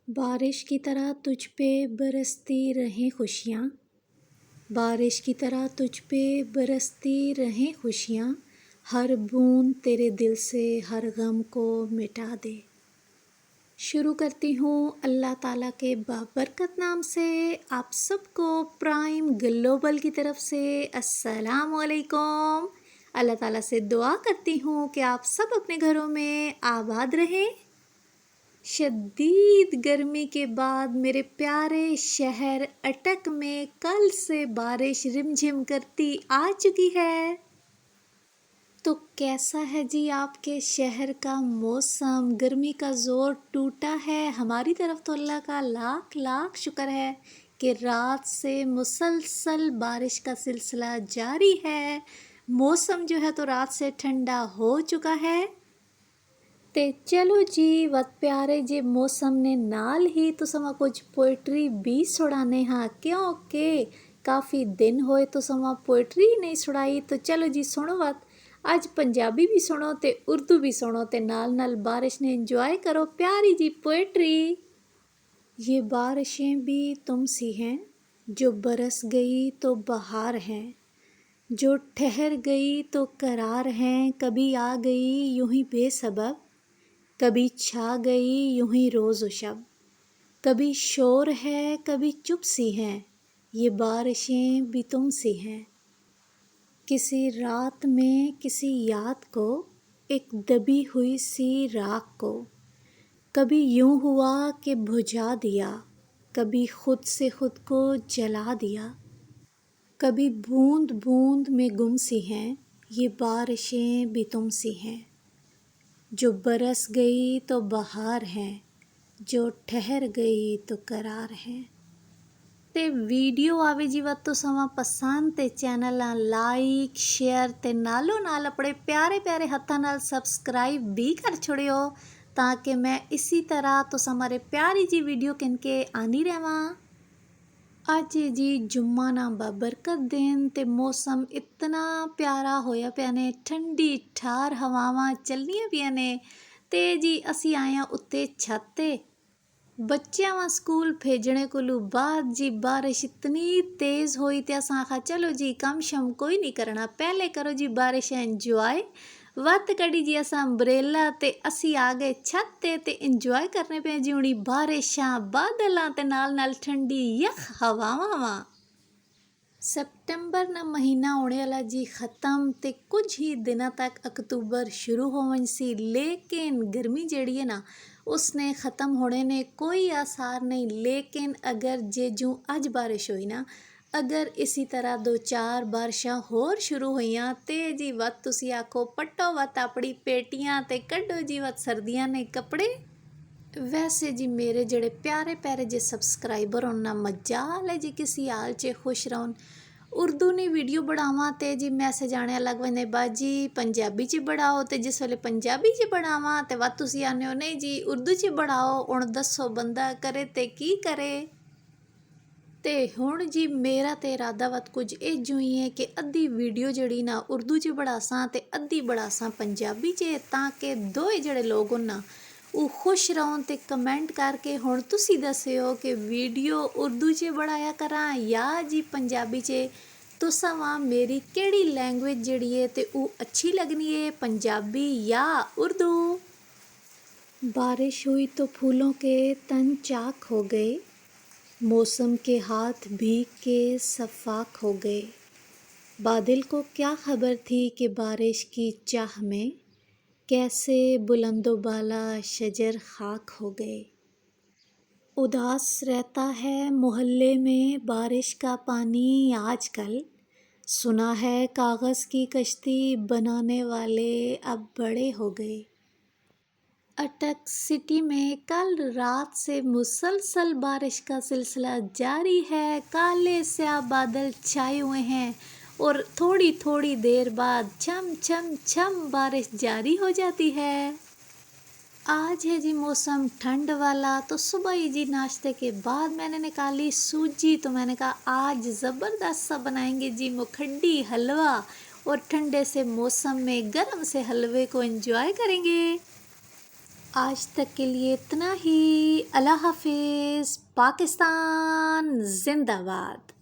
बारिश की तरह तुझ पे बरसती रहें खुशियाँ, बारिश की तरह तुझ पे बरसती रहें खुशियाँ, हर बूंद तेरे दिल से हर गम को मिटा दे। शुरू करती हूँ अल्लाह ताला के बाबरकत नाम से। आप सबको प्राइम ग्लोबल की तरफ से अस्सलाम वालेकुम। अल्लाह ताला से दुआ करती हूँ कि आप सब अपने घरों में आबाद रहें। शदीद गर्मी के बाद मेरे प्यारे शहर अटक में कल से बारिश रिमझिम करती आ चुकी है। तो कैसा है जी आपके शहर का मौसम? गर्मी का ज़ोर टूटा है? हमारी तरफ तो अल्लाह का लाख लाख शुक्र है कि रात से मुसलसल बारिश का सिलसिला जारी है। मौसम जो है तो रात से ठंडा हो चुका है। ते चलो जी वत प्यारे जे मौसम ने नाल ही तो समा कुछ पोइट्री भी सुनाने हाँ, क्योंकि काफ़ी दिन होए तो समा पोइट्री ही नहीं सुनाई। तो चलो जी सुनो वत, आज पंजाबी भी सुनो ते उर्दू भी सुनो ते नाल नाल बारिश ने एंजॉय करो प्यारी जी पोइट्री। ये बारिशें भी तुम सी हैं जो बरस गई तो बहार हैं, जो ठहर गई तो करार हैं, कभी आ गई यूं ही बेसबब, कभी छा गई यूं ही रोज़ व शब, कभी शोर है कभी चुप सी हैं, ये बारिशें भी तुम सी हैं। किसी रात में किसी याद को, एक दबी हुई सी राख को, कभी यूं हुआ कि बुझा दिया, कभी खुद से खुद को जला दिया, कभी बूंद बूंद में गुम सी हैं, ये बारिशें भी तुम सी हैं। जो बरस गई तो बहार हैं, जो ठहर गई तो करार हैं। ते वीडियो आवे जी वत तो समा पसंद ते चैनल लाइक शेयर ते नालों नाल अपने प्यारे प्यारे हत्थां नाल सब्सक्राइब भी कर छोड़ियो, ताकि मैं इसी तरह तो हमारे प्यारी जी वीडियो किनके आनी रहवा। ਅੱਜ ਜੀ ਜੁम्मा ना बाबरकत दिन ते मौसम इतना प्यारा होया पिया ने, ठंडी ਠਾਰ हवावां ਚੱਲਦੀਆਂ ਪਿਆ ਨੇ ਤੇ ਜੀ ਅਸੀਂ ਆਏ ਆ ਉੱਤੇ ਛੱਤ ਤੇ ਬੱਚਿਆਂ ਵਾਂ ਸਕੂਲ ਭੇਜਣੇ ਕੋਲੋਂ ਬਾਅਦ ਜੀ ਬਾਰਿਸ਼ ਇਤਨੀ ਤੇਜ਼ ਹੋਈ ਤੇ ਅਸਾਂ ਆਖਾ ਚਲੋ ਜੀ ਕੰਮ ਸ਼ਮ ਕੋਈ ਨਹੀਂ ਕਰਨਾ, ਪਹਿਲੇ ਕਰੋ ਜੀ ਬਾਰਿਸ਼ ਇੰਜੋਏ। ਵੱਤ ਕੜੀ ਜੀ ਅਸਾਂ ਅੰਬਰੇਲਾ ਤੇ ਅਸੀਂ ਆ ਗਏ ਛੱਤ ਤੇ ਇੰਜੋਏ ਕਰਨੇ ਪਏ ਜੀ ਹੁਣੀ ਬਾਰਿਸ਼ਾਂ ਬਾਦਲਾਂ ਤੇ ਨਾਲ ਨਾਲ ਠੰਡੀ ਯਖ ਹਵਾਵਾਂ ਵਾ। सितंबर ना महीना होने वाला जी ख़त्म ते कुछ ही दिनों तक अक्तूबर शुरू होवन सी, लेकिन गर्मी जड़ी है ना उसने ख़त्म होने ने कोई आसार नहीं। लेकिन अगर जे जूँ अज बारिश हुई ना, अगर इसी तरह 2-4 बारिशां होर शुरू होइयां ते जी वत तुसी आखो पट्टो वत अपनी पेटियां ते कड्डो जी वत सर्दियां ने कपड़े। वैसे जी मेरे जड़े प्यारे प्यारे जे सबसक्राइबर होन ना मजाल है जी किसी हाल च खुश रहन। उर्दू ने वीडियो बढ़ावा तो जी मैसेज आने लग पैंदे बाजी पंजाबी च बढ़ाओ, तो जिस वेले पंजाबी च बढ़ावा तो वत तुसी आने हो नहीं जी उर्दू च बढ़ाओ। हुण दसो बंदा करे ते की करे। ते हुण जी मेरा तो इरादा वत कुछ इजू ही है कि अद्धी वीडियो जड़ी ना उर्दू च बढ़ासां ते अद्धी बढ़ासां पंजाबी च, ताकि दोए जड़े लोग होन ना वो खुश रहन ते कमेंट करके हुण तुसी दस्सिओ कि वीडियो उर्दू च बढ़ाया करां या जी पंजाबी च। तुसां वां मेरी केड़ी लैंग्वेज जड़ी है ते वो अच्छी लगनी है, पंजाबी या उर्दू। बारिश हुई तो फूलों के तन चाक हो गए, मौसम के हाथ भीग के सफाक हो गए। बादल को क्या खबर थी कि बारिश की चाह में कैसे बुलंदो बाला शजर खाक हो गए। उदास रहता है मोहल्ले में बारिश का पानी आजकल, सुना है कागज़ की कश्ती बनाने वाले अब बड़े हो गए। अटक सिटी में कल रात से मुसलसल बारिश का सिलसिला जारी है। काले स्याह बादल छाए हुए हैं और थोड़ी थोड़ी देर बाद छम छम छम बारिश जारी हो जाती है। आज है जी मौसम ठंड वाला, तो सुबह ही जी नाश्ते के बाद मैंने निकाली सूजी। तो मैंने कहा आज ज़बरदस्त सा बनाएंगे जी मुखड्डी हलवा, और ठंडे से मौसम में गर्म से हलवे को एंजॉय करेंगे। آج تک کے لیے اتنا ہی. اللہ حافظ. پاکستان زندہ باد.